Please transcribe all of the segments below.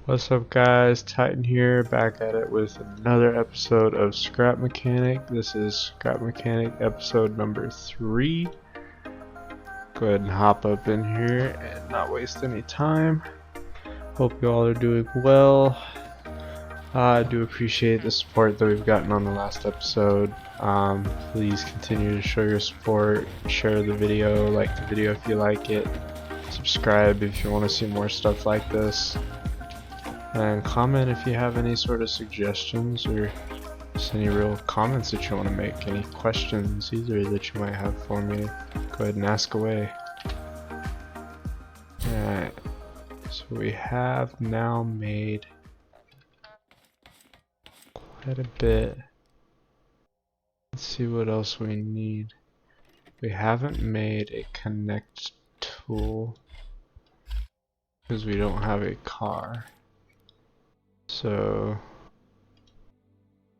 What's up guys, Titan here, back at it with another episode of Scrap Mechanic. This is Scrap Mechanic episode number 3. Go ahead and hop up in here and not waste any time. Hope you all are doing well. I do appreciate the support that we've gotten on the last episode. Please continue to show your support, share the video, like the video if you like it, subscribe if you want to see more stuff like this. And comment if you have any sort of suggestions or just any real comments that you want to make, any questions either that you might have for me. Go ahead and ask away. Alright, so we have now made quite a bit. Let's see what else we need. We haven't made a connect tool because we don't have a car. So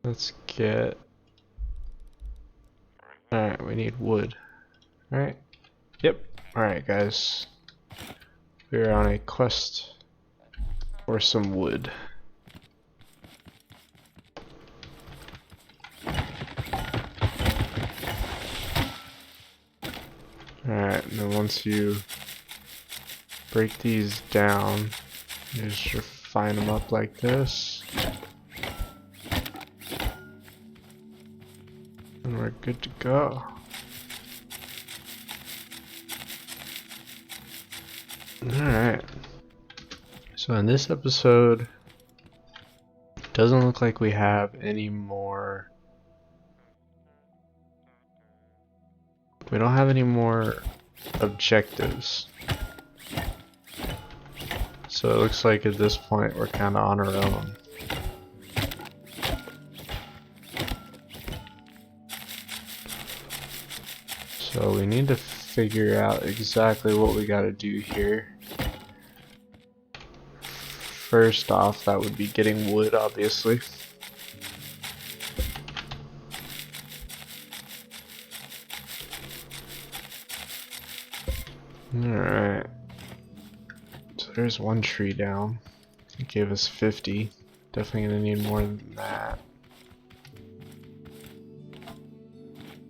let's get, alright, we need wood. Alright, yep, alright guys, we're on a quest for some wood. Alright, and then once you break these down, you just refine them up like this, and we're good to go. Alright, so in this episode, it doesn't look like we have any more. We don't have any more objectives. So it looks like at this point we're kind of on our own. So we need to figure out exactly what we got to do here. First off, that would be getting wood, obviously. Alright. So there's one tree down. It gave us 50. Definitely gonna need more than that.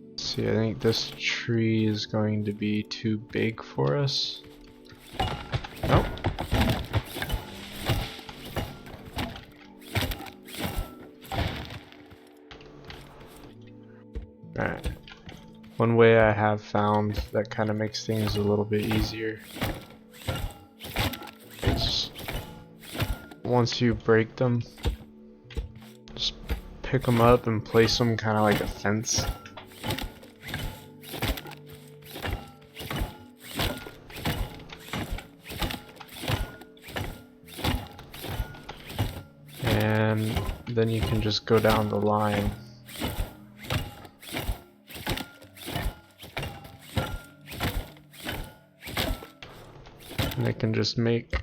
Let's see, I think this tree is going to be too big for us. Nope. Alright. One way I have found that kind of makes things a little bit easier is once you break them, just pick them up and place them kind of like a fence. And then you can just go down the line. And it can just make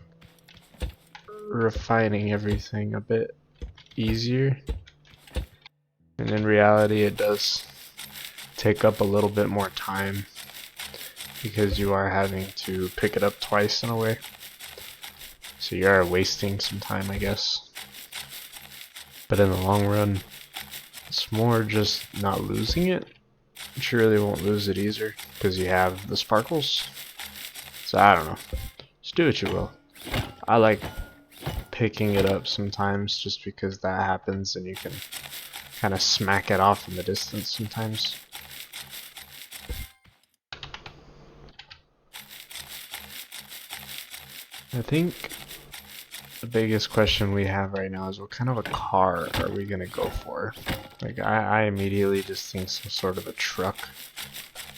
refining everything a bit easier. And in reality it does take up a little bit more time because you are having to pick it up twice in a way. So you are wasting some time, I guess. But in the long run, it's more just not losing it. But you really won't lose it either because you have the sparkles. So I don't know. Just do what you will. I like picking it up sometimes just because that happens and you can kind of smack it off in the distance sometimes. I think the biggest question we have right now is what kind of a car are we gonna go for? Like I immediately just think some sort of a truck.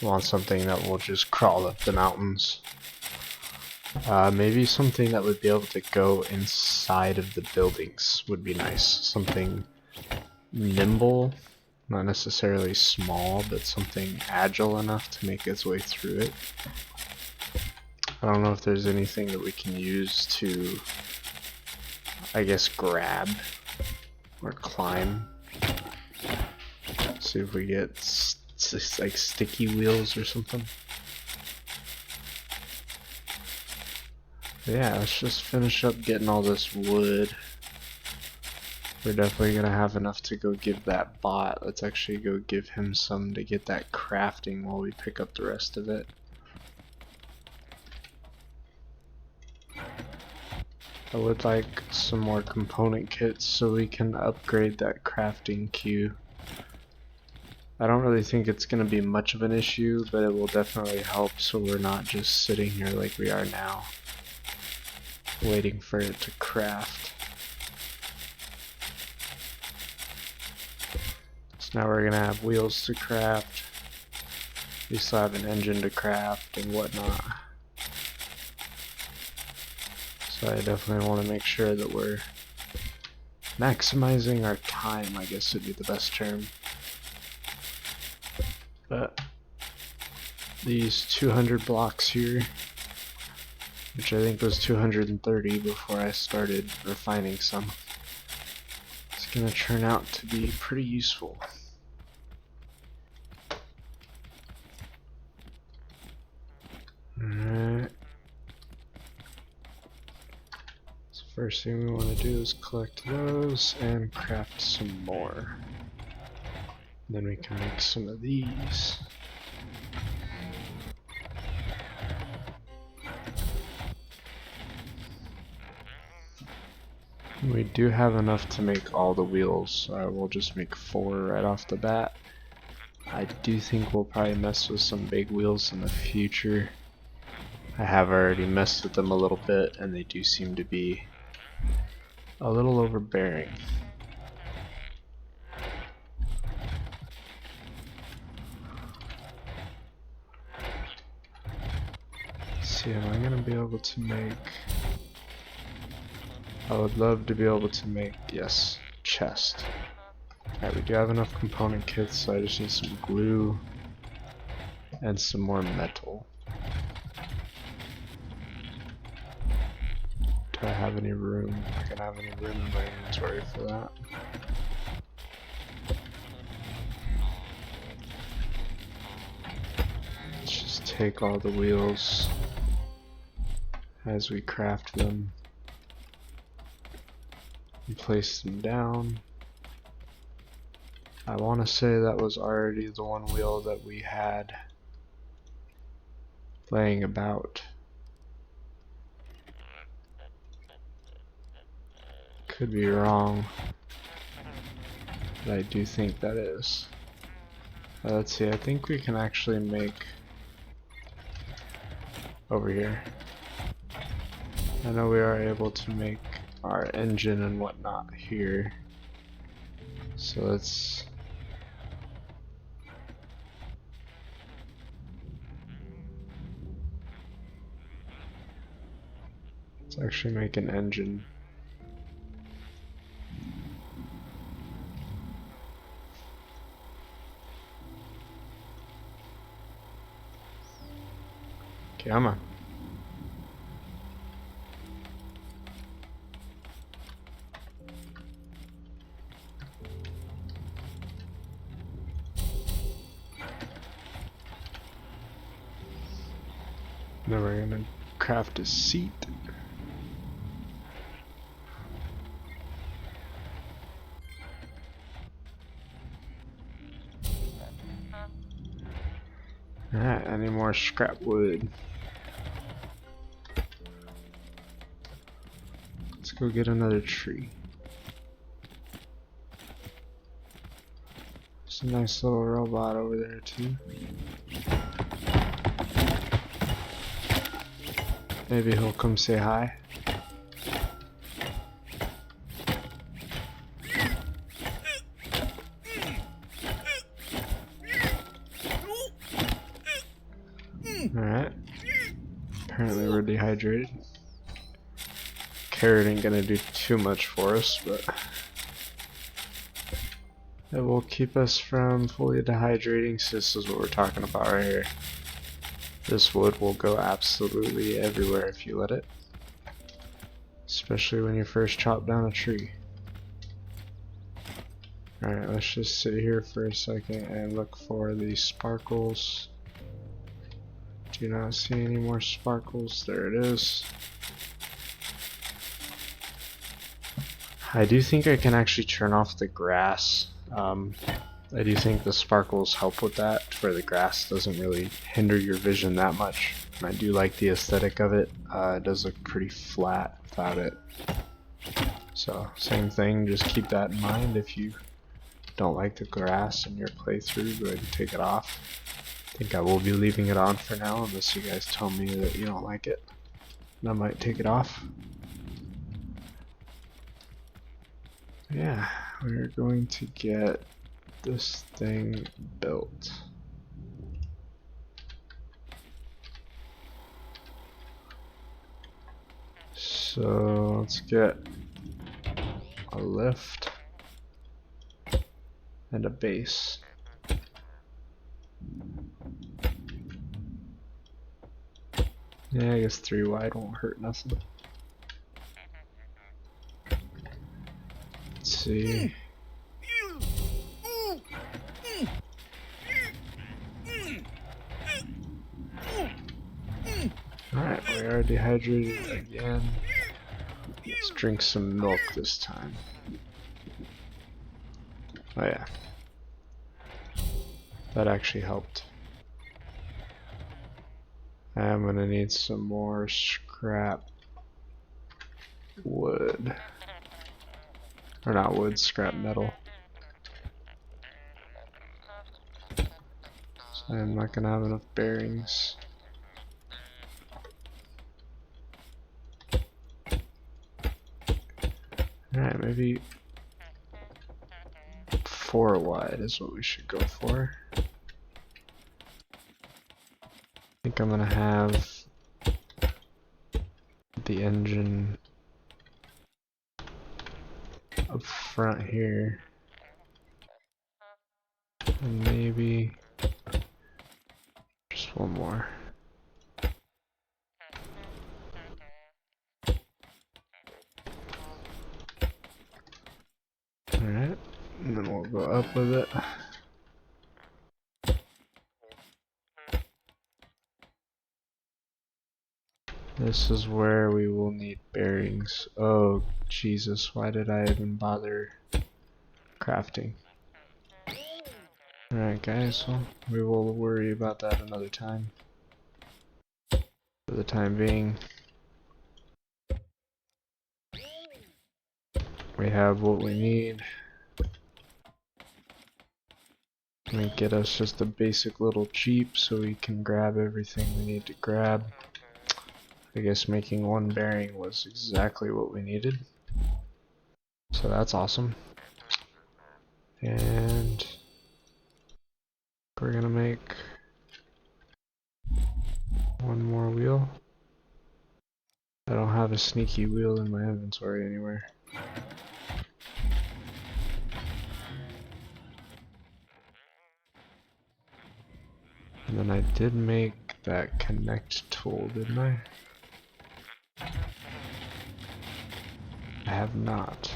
I want something that will just crawl up the mountains. Maybe something that would be able to go inside of the buildings would be nice. Something nimble, not necessarily small, but something agile enough to make its way through it. I don't know if there's anything that we can use to, I guess, grab or climb. See if we get like sticky wheels or something. Yeah, let's just finish up getting all this wood. We're definitely gonna have enough to go give that bot. Let's actually go give him some to get that crafting while we pick up the rest of it. I would like some more component kits so we can upgrade that crafting queue. I don't really think it's going to be much of an issue, but it will definitely help so we're not just sitting here like we are now, waiting for it to craft. So now we're going to have wheels to craft, we still have an engine to craft and whatnot. So I definitely want to make sure that we're maximizing our time, I guess would be the best term. But these 200 blocks here, which I think was 230 before I started refining some, it's going to turn out to be pretty useful. Alright. So first thing we want to do is collect those and craft some more. Then we can make some of these. We do have enough to make all the wheels, so we'll just make 4 right off the bat. I do think we'll probably mess with some big wheels in the future. I have already messed with them a little bit, and they do seem to be a little overbearing. Let's see, am I gonna be able to make... I would love to be able to make, yes, chest. Alright, we do have enough component kits, so I just need some glue and some more metal. Do I have any room? I can have any room in my inventory for that. Let's just take all the wheels as we craft them and place them down. I want to say that was already the one wheel that we had laying about. Could be wrong, but I do think that is. Let's see, I think we can actually make over here. I know we are able to make our engine and whatnot here. So let's actually make an engine. Okay, come on. Then we're gonna craft a seat. Alright, any more scrap wood? Let's go get another tree. There's a nice little robot over there too. Maybe he'll come say hi. Alright. Apparently we're dehydrated. Carrot ain't gonna do too much for us, but it will keep us from fully dehydrating, so this is what we're talking about right here. This wood will go absolutely everywhere if you let it. Especially when you first chop down a tree. Alright, let's just sit here for a second and look for the sparkles. Do not see any more sparkles. There it is. I do think I can actually turn off the grass. I do think the sparkles help with that, where the grass doesn't really hinder your vision that much. And I do like the aesthetic of it. It does look pretty flat without it. So, same thing, just keep that in mind. If you don't like the grass in your playthrough, go ahead and take it off. I think I will be leaving it on for now, unless you guys tell me that you don't like it. And I might take it off. Yeah, we're going to get this thing built. So let's get a lift and a base. Yeah, I guess 3 wide won't hurt nothing. Let's see. Alright, we are dehydrated again. Let's drink some milk this time. Oh yeah. That actually helped. I'm gonna need some more scrap wood. Or not wood, scrap metal. So I'm not gonna have enough bearings. Alright, maybe 4 wide is what we should go for. I think I'm gonna have the engine up front here. And maybe just one more. Alright, and then we'll go up with it. This is where we will need bearings. Oh, Jesus, why did I even bother crafting? Alright guys, well, we will worry about that another time. For the time being, we have what we need. Let me get us just a basic little Jeep so we can grab everything we need to grab. I guess making 1 bearing was exactly what we needed. So that's awesome. And we're gonna make 1 more wheel. I don't have a sneaky wheel in my inventory anywhere. And then I did make that connect tool, didn't I? I have not.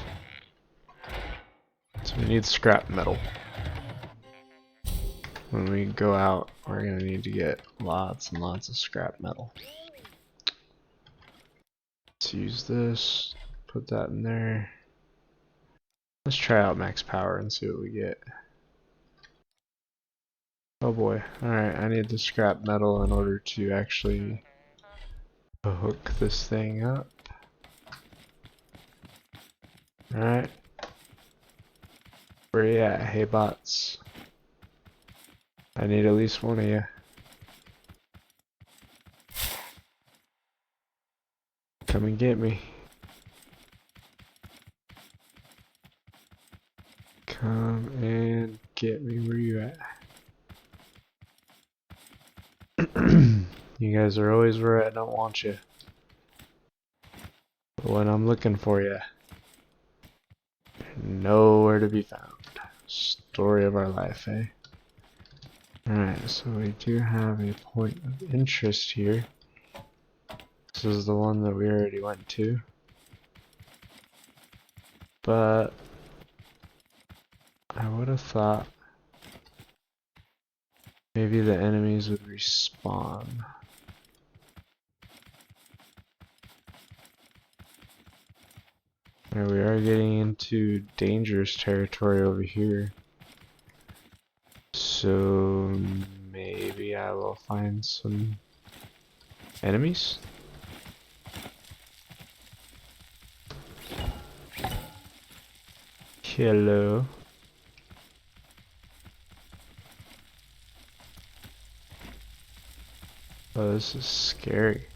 So we need scrap metal. When we go out, we're gonna need to get lots and lots of scrap metal. Let's use this, put that in there. Let's try out max power and see what we get. Oh boy, alright, I need the scrap metal in order to actually hook this thing up. Alright. Where you at, hey bots? I need at least one of you. Come and get me. Come and get me, where you at? You guys are always where I don't want you. But when I'm looking for you, nowhere to be found. Story of our life, eh? Alright, so we do have a point of interest here. This is the one that we already went to. But I would have thought maybe the enemies would respawn. Alright, we are getting into dangerous territory over here. So maybe I will find some enemies? Hello. Oh, this is scary.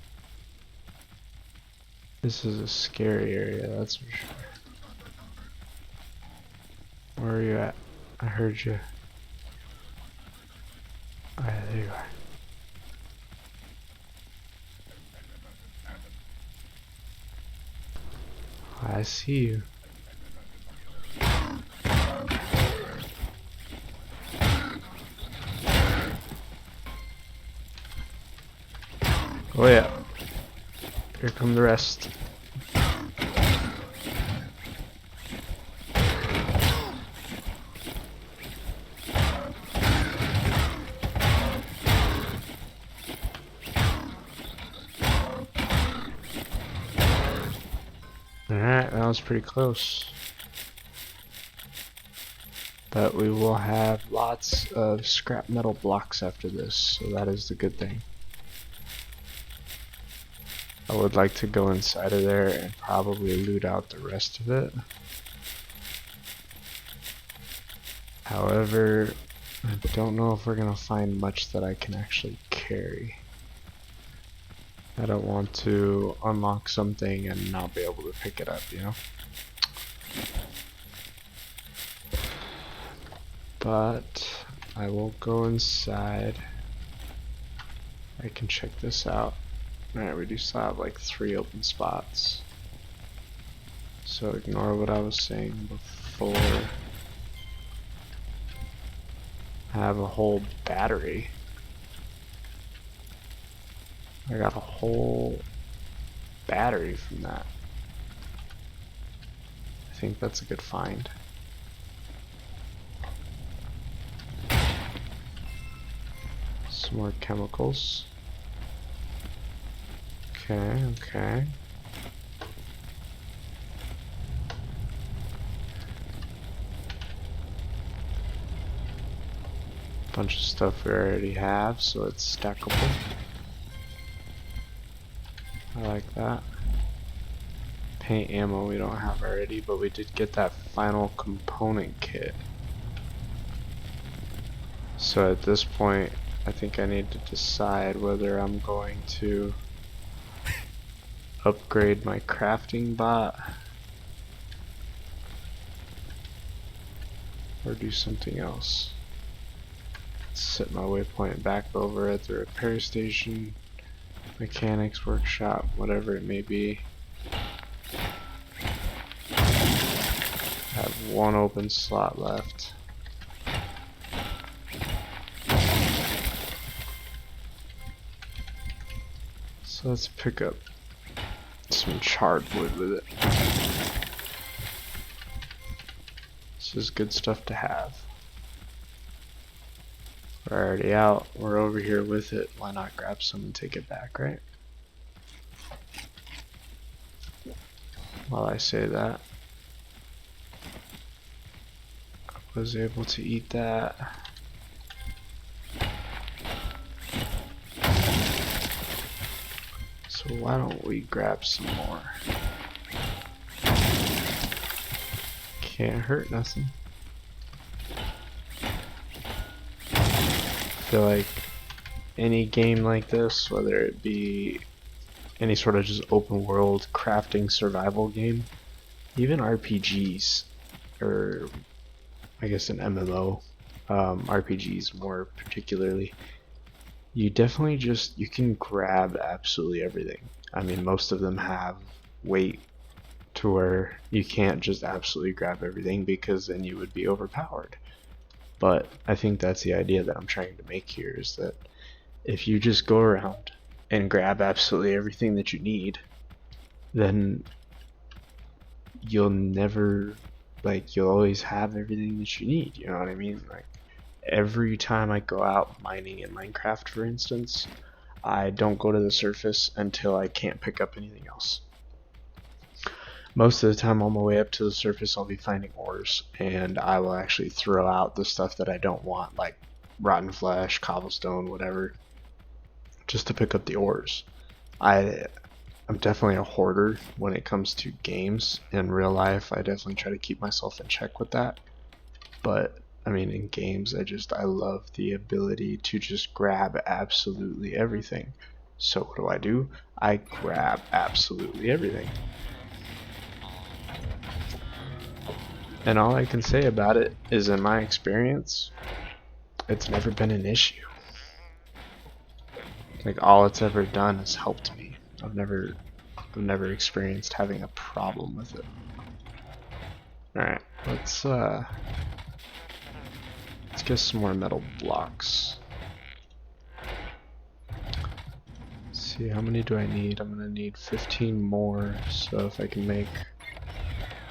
This is a scary area, that's for sure. Where are you at? I heard you. Alright, there you are. I see you. Oh yeah. Here come the rest. Alright, that was pretty close. But we will have lots of scrap metal blocks after this, so that is the good thing. I would like to go inside of there and probably loot out the rest of it. However, I don't know if we're gonna find much that I can actually carry. I don't want to unlock something and not be able to pick it up, you know? But I will go inside. I can check this out. Alright, we do still have like 3 open spots. So ignore what I was saying before. I have a whole battery. I got a whole battery from that. I think that's a good find. Some more chemicals. Okay. Bunch of stuff we already have, so it's stackable. I like that. Paint ammo we don't have already, but we did get that final component kit. So at this point, I think I need to decide whether I'm going to upgrade my crafting bot or do something else. Set my waypoint back over at the repair station, mechanics workshop, whatever it may be. Have 1 open slot left. So let's pick up some charred wood with it. This is good stuff to have. We're already out, we're over here with it, why not grab some and take it back, right? While I say that, I was able to eat that. So why don't we grab some more? Can't hurt nothing. I feel like any game like this, whether it be any sort of just open world crafting survival game, even RPGs, or I guess an MMO, RPGs more particularly, you definitely you can grab absolutely everything. I mean, most of them have weight to where you can't just absolutely grab everything because then you would be overpowered. But I think that's the idea that I'm trying to make here, is that if you just go around and grab absolutely everything that you need, then you'll never, you'll always have everything that you need, you know what I mean? Like, every time I go out mining in Minecraft, for instance, I don't go to the surface until I can't pick up anything else. most of the time on my way up to the surface I'll be finding ores, and I will actually throw out the stuff that I don't want, like rotten flesh, cobblestone, whatever, just to pick up the ores. I'm definitely a hoarder when it comes to games. In real life I definitely try to keep myself in check with that, but I mean in games I love the ability to just grab absolutely everything. So what do? I grab absolutely everything. And all I can say about it is, in my experience, it's never been an issue. Like, all it's ever done is helped me. I've never experienced having a problem with it. Alright, let's get some more metal blocks. Let's see, how many do I need? I'm gonna need 15 more, so if I can make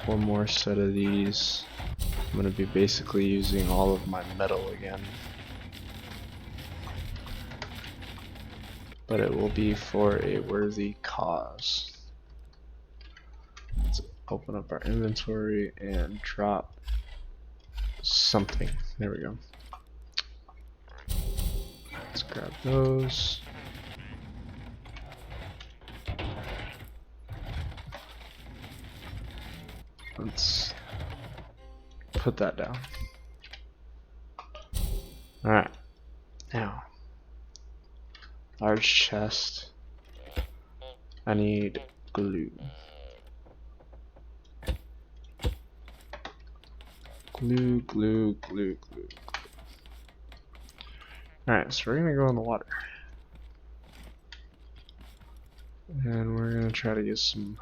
one more set of these, I'm gonna be basically using all of my metal again. But it will be for a worthy cause. Let's open up our inventory and drop something. There we go. Let's grab those. Let's put that down. Alright. Now, large chest. I need glue. Glue. Alright, so we're gonna go in the water. And we're gonna try to get some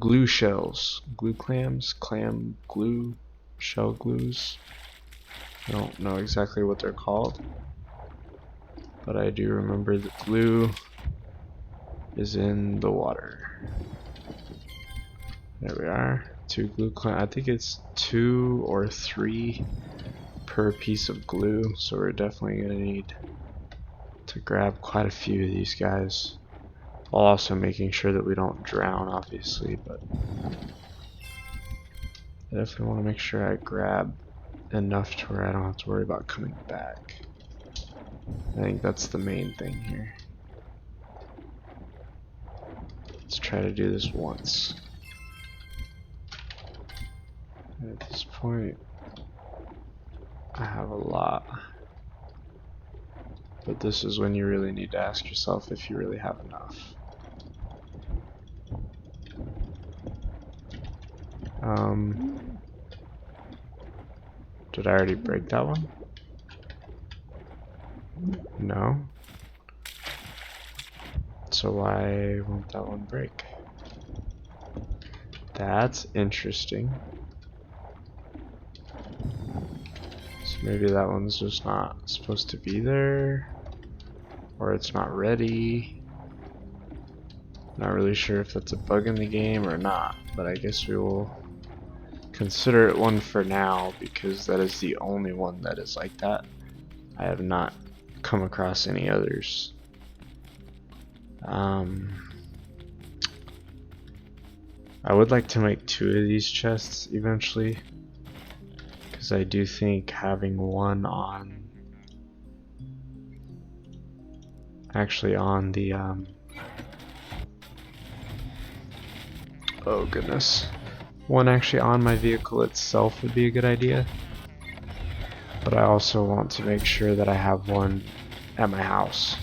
glue shells. Glue clams, clam glue, shell glues. I don't know exactly what they're called, but I do remember that glue is in the water. There we are. 2 glue clams. I think it's 2 or 3 per piece of glue, so we're definitely gonna need to grab quite a few of these guys, while also making sure that we don't drown, obviously, but I definitely want to make sure I grab enough to where I don't have to worry about coming back. I think that's the main thing here. Let's try to do this once. And at this point, I have a lot. But this is when you really need to ask yourself if you really have enough. Did I already break that one? No. So why won't that one break? That's interesting. So maybe that one's just not supposed to be there, or it's not ready. Not really sure if that's a bug in the game or not, but I guess we will consider it one for now, because that is the only one that is like that. I have not come across any others. I would like to make 2 of these chests eventually, because I do think having one on the oh goodness, one actually on my vehicle itself would be a good idea. But I also want to make sure that I have one at my house.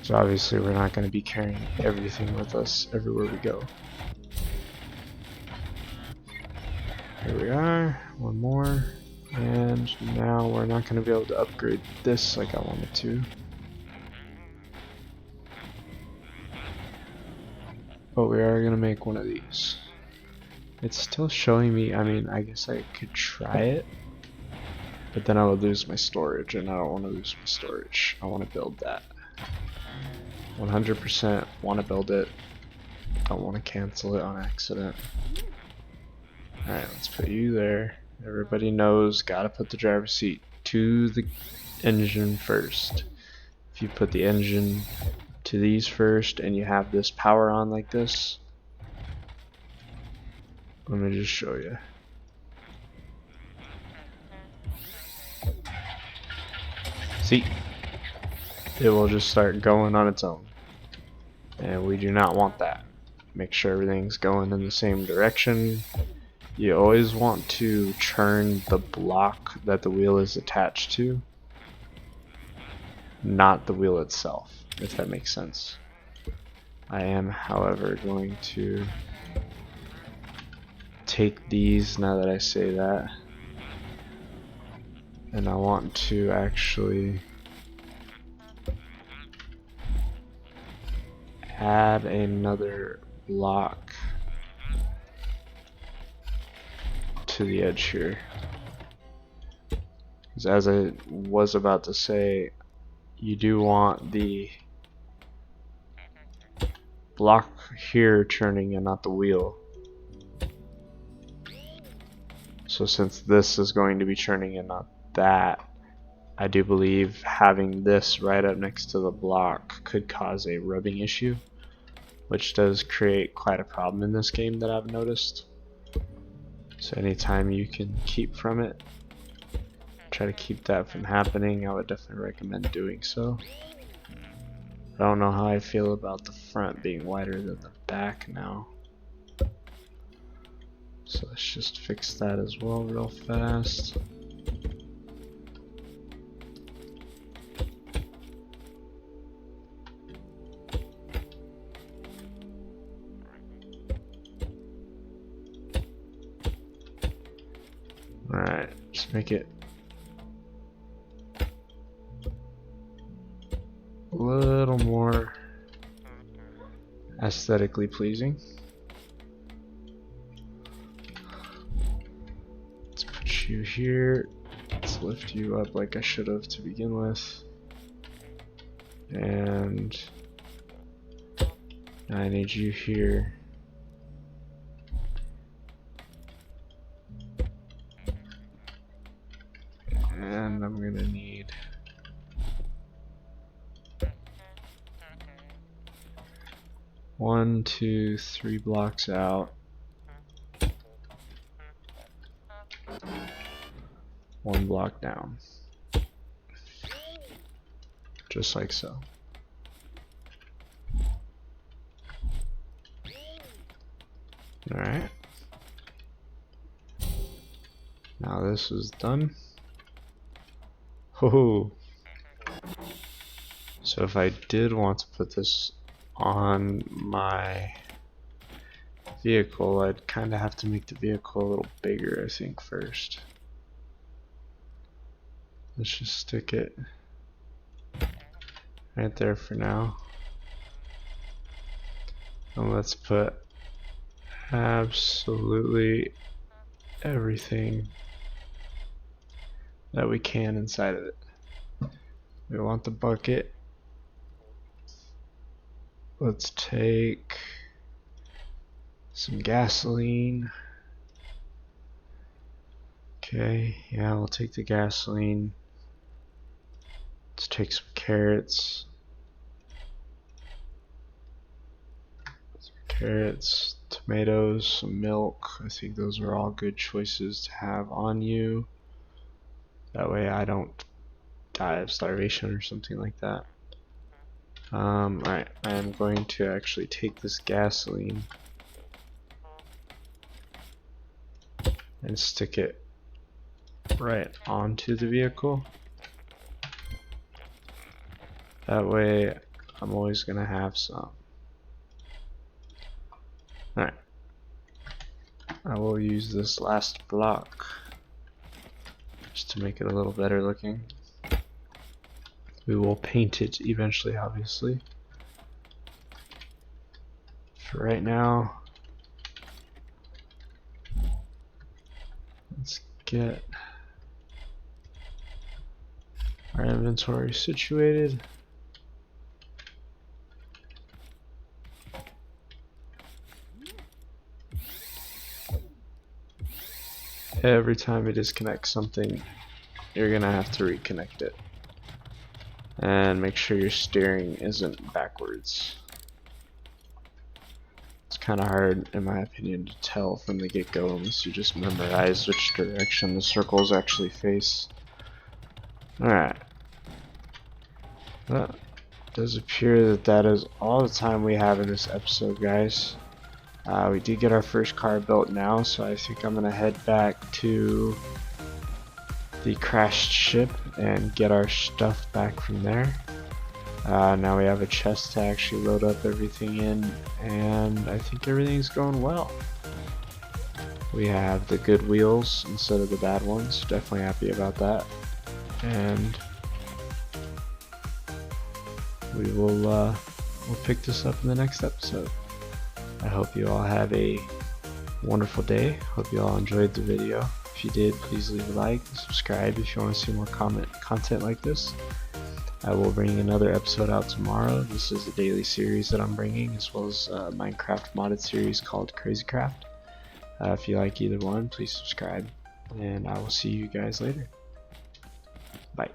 So obviously we're not going to be carrying everything with us everywhere we go. Here we are, one more, and now we're not going to be able to upgrade this like I wanted to. But we are going to make one of these. It's still showing me, I mean, I guess I could try it, but then I would lose my storage, and I don't want to lose my storage. I want to build that. 100% want to build it. Don't want to cancel it on accident. Alright, let's put you there. Everybody knows, gotta put the driver's seat to the engine first. If you put the engine to these first and you have this power on like this, let me just show you. See? It will just start going on its own. And we do not want that. Make sure everything's going in the same direction. You always want to turn the block that the wheel is attached to, not the wheel itself, if that makes sense. I am, however, going to take these, now that I say that, and I want to actually add another block to the edge here. Because as I was about to say, you do want the block here turning and not the wheel. So since this is going to be turning and not that, I do believe having this right up next to the block could cause a rubbing issue, which does create quite a problem in this game that I've noticed. So anytime you can keep from it, try to keep that from happening. I would definitely recommend doing so. I don't know how I feel about the front being wider than the back now. So let's just fix that as well real fast. Alright, just make it a little more aesthetically pleasing. Let's put you here. Let's lift you up like I should have to begin with. And I need you here. And I'm gonna need one, two, three blocks out. One block down. Just like so. Alright. Now this is done. Oh. So if I did want to put this on my vehicle, I'd kind of have to make the vehicle a little bigger, I think, first. Let's just stick it right there for now. And let's put absolutely everything that we can inside of it. We want the bucket. Let's take some gasoline. Okay, yeah, we'll take the gasoline. Let's take some carrots. Tomatoes, some milk. I think those are all good choices to have on you. That way I don't die of starvation or something like that. Alright, I'm going to actually take this gasoline and stick it right onto the vehicle. That way I'm always going to have some. Alright, I will use this last block just to make it a little better looking. We will paint it eventually, obviously. For right now, let's get our inventory situated. Every time you disconnect something, you're gonna have to reconnect it. And make sure your steering isn't backwards. It's kind of hard, in my opinion, to tell from the get-go unless you just memorize which direction the circles actually face. Alright. Well, it does appear that that is all the time we have in this episode, guys. We did get our first car built now, so I think I'm going to head back to the crashed ship and get our stuff back from there. Now we have a chest to actually load up everything in, and I think everything's going well. We have the good wheels instead of the bad ones. Definitely happy about that. And we will we'll pick this up in the next episode. I hope you all have a wonderful day. Hope you all enjoyed the video. If you did, please leave a like and subscribe if you want to see more content like this. I will bring another episode out tomorrow. This is a daily series that I'm bringing, as well as a Minecraft modded series called CrazyCraft. If you like either one, please subscribe, and I will see you guys later. Bye.